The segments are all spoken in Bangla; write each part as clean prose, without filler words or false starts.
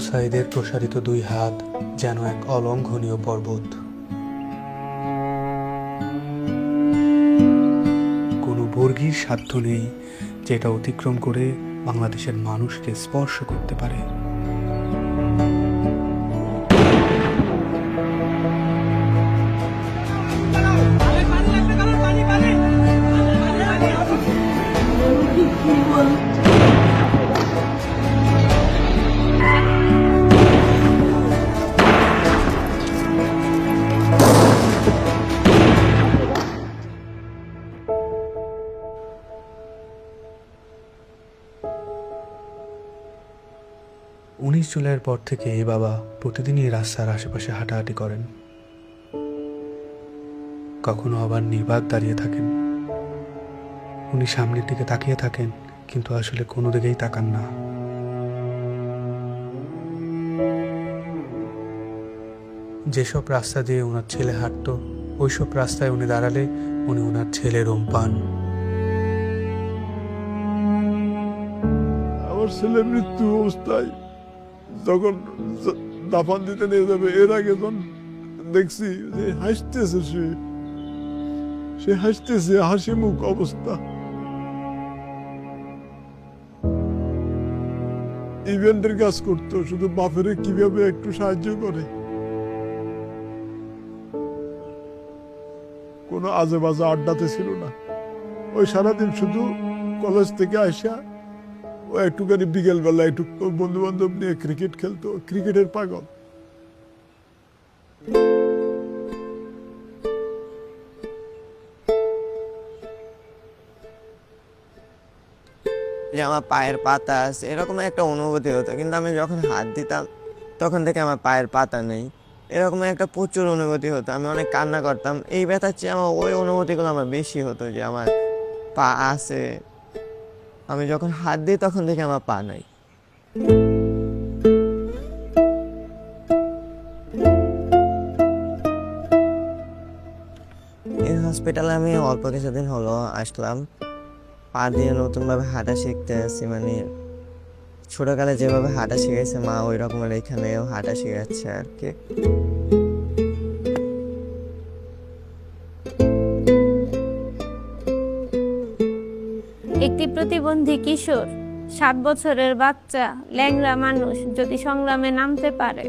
সাইদের প্রসারিত দুই হাত যেন এক অলঙ্ঘনীয় পর্বত। কোনো বর্গীর সাধ্য নেই যেটা অতিক্রম করে বাংলাদেশের মানুষকে স্পর্শ করতে পারে। জুলাইয়ের পর থেকে এই বাবা প্রতিদিনই রাস্তার আশেপাশে হাঁটাহাঁটি করেন। কখনো আবার নির্বাক দাঁড়িয়ে থাকেন। উনি সামনের দিকে তাকিয়ে থাকেন, কিন্তু আসলে কোনো দিকেই তাকান না। যেসব রাস্তা দিয়ে ওনার ছেলে হাঁটতো, ওইসব রাস্তায় উনি দাঁড়ালে উনি ওনার ছেলের রোম পান। আমার ছেলে মৃত্যু অবস্থায় যখন দাফন দিতে নিয়ে যাবে, এর আগে যখন দেখছি যে হাসতেছে, সে হাসতেছে, হাসি মুখ অবস্থা। ইভেন্টের কাজ করতো, শুধু বাপের কিভাবে একটু সাহায্য করে। কোনো আজে বাজে আড্ডাতে ছিল না। ওই সারাদিন শুধু কলেজ থেকে আসা ও একটুখানি বিকেলবেলা একটু বন্ধু বান্ধব নিয়ে ক্রিকেট খেলতো, ক্রিকেটের পাগল। যে আমার পায়ের পাতা আছে এরকম একটা অনুভূতি হতো, কিন্তু আমি যখন হাত দিতাম তখন থেকে আমার পায়ের পাতা নেই, এরকম একটা প্রচুর অনুভূতি হতো। আমি অনেক কান্না করতাম। এই ব্যথার চেয়ে আমার ওই অনুভূতিগুলো আমার বেশি হতো, যে আমার পা আছে, আমি যখন হাত দিই তখন থেকে আমার পা নাই। এই হসপিটালে আমি অল্প কিছুদিন হলো আসলাম। পা দিয়ে নতুনভাবে হাঁটা শিখতে আছি, মানে ছোটকালে যেভাবে হাঁটা শিখেছে মা, ওই রকমের এখানেও হাঁটা শিখাচ্ছে আর কি। একটি প্রতিবন্ধী কিশোর, 7 বছরের বাচ্চা, ল্যাংড়া মানুষ যদি সংগ্রামে নামতে পারে,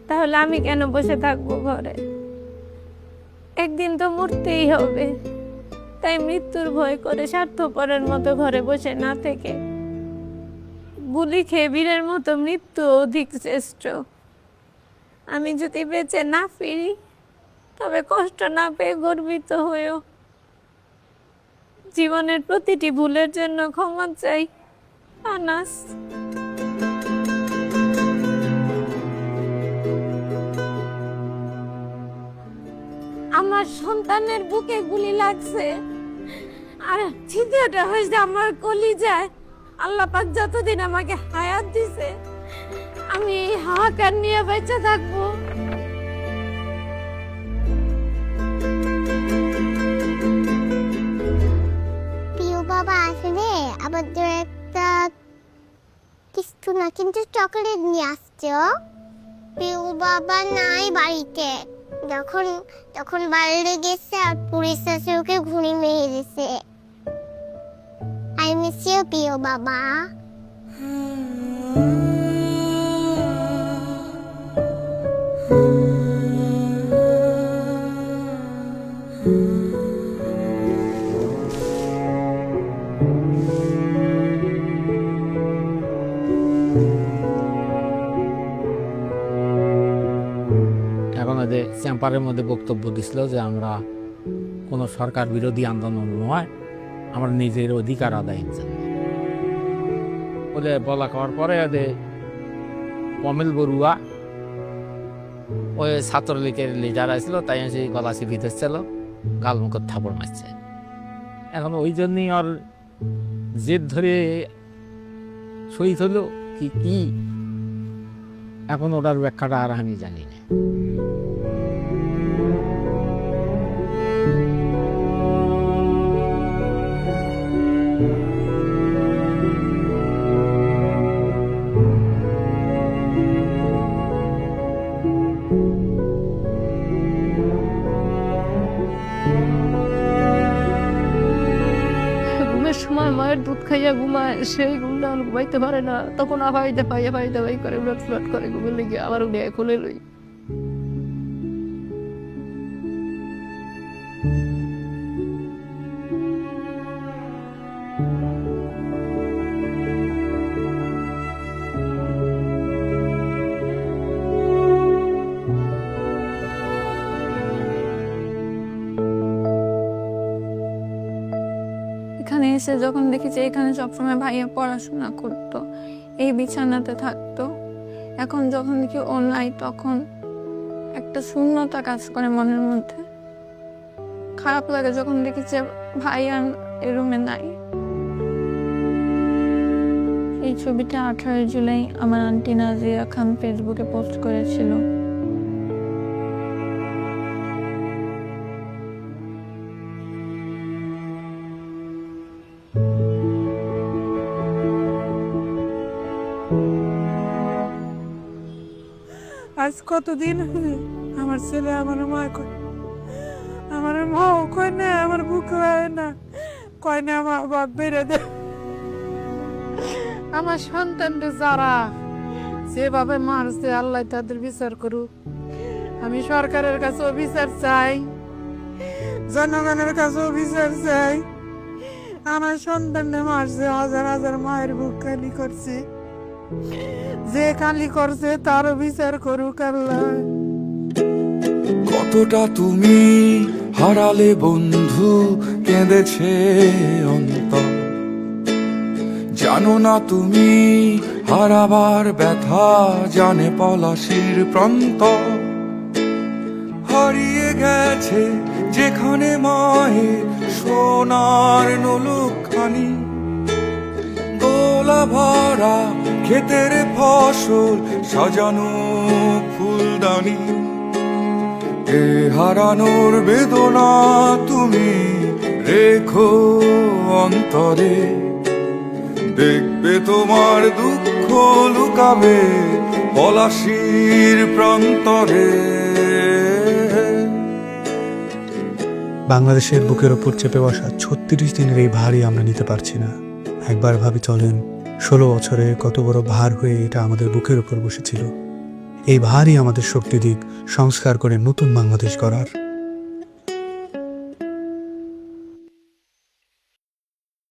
তাহলে আমি কেন বসে থাকবো ঘরে? একদিন তো মরতেই হবে, তাই মৃত্যুর ভয় করে স্বার্থপরের মতো ঘরে বসে না থেকে গুলি খেয়ে বীরের মতো মৃত্যু অধিক শ্রেষ্ঠ। আমি যদি বেঁচে না ফিরি, তবে কষ্ট না পেয়ে গর্বিত হয়েও জীবনের প্রতিটি ভুলের জন্য ক্ষমা চাই। আনাস। আমার সন্তানের বুকে গুলি লাগছে, আর ছিদ্রটা হয়েছে আমার কলিজায়। আল্লাহ পাক যতদিন আমাকে হায়াত দিছে, আমি এই হাহাকার নিয়ে বেঁচে থাকবো। বাবা আসলে আমাদের একটা কিছু না, কিন্তু চকলেট নিয়ে আসছো। পিউ বাবা নাই বাড়িতে, যখন বাইরে গেছে আর পুলিশ এসে ওকে ঘুড়ি মেরে দিছে। আই মিস ইউ পিউ বাবা। চেম্বারের মধ্যে বক্তব্য দিছিল যে আমরা কোনো সরকার বিরোধী আন্দোলন নয়, আমরা নিজের অধিকার আদায়ের জন্য বলে বলা করার পরে কমিল বড়ুয়া ওই ছাত্রলীগের লিডার আসছিল, তাই সেই গলা চিপি ধরছিল, গালমুখের থাপড় মারছে। এখন ওই জন্যই ওর জেদ ধরে শহীদ হলো কি এখন ওটার ব্যাখ্যাটা আর আমি জানি না। ঘুমের সময় মায়ের দুধ খাইয়া ঘুমায়, সেই ঘুমটা আর ঘুমাইতে পারে না, তখন আবার পাইয়া পাই করে উলট ফুলট করে ঘুমের লেগে আবার উঠে খুলে লই। এখানে এসে যখন দেখি যে এখানে সবসময় ভাইয়া পড়াশোনা করতো, এই বিছানাতে থাকতো, এখন যখন দেখি ও নাই তখন একটা শূন্যতা কাজ করে মনের মধ্যে। খারাপ লাগে যখন দেখি যে ভাইয়া এই রুমে নাই। এই ছবিটা 18 জুলাই আমার আন্টি নাজিয়া খান ফেসবুকে পোস্ট করেছিল। আজ কতদিন আমার ছেলে আমার মা কয়, আমার মাও কয় না, আমার বুক হয় না, কয় না আমার বাপ বেড়ে দে। আমার সন্তানরা যারা যেভাবে মারছে আল্লাহ তাদের বিচার করুক। আমি সরকারের কাছেও বিচার চাই, জনগণের কাছেও বিচার চাই। আমার সন্তানরা মারছে, হাজার হাজার মায়ের বুক খালি করছে, যে খালি করছে তারও বিচার করুক আল্লাহ। কতটা তুমি হারালে বন্ধু, কেঁদেছে অন্তর। জানো না তুমি হারাবার ব্যথা, জানে পলাশির প্রান্ত। হারিয়ে গেছে যেখানে মায়ের সোনার নলুকখানি, গোলা ভরা ক্ষেতের ফসল, সাজানো ফুলদানি। এ হারানোর বেদনা তুমি রেখো অন্তরে, দেখবে তোমার দুঃখ লুকাবে পলাশির প্রান্তরে। বাংলাদেশের বুকের ওপর চেপে বসা 36 দিনের এই ভারই আমরা নিতে পারছি না। একবার ভাবি চলেন, 16 বছরে কত বড় ভার হয়ে এটা আমাদের বুকের উপর বসেছিল। এই ভারই আমাদের শক্তি দিক সংস্কার করে নতুন বাংলাদেশ গড়ার।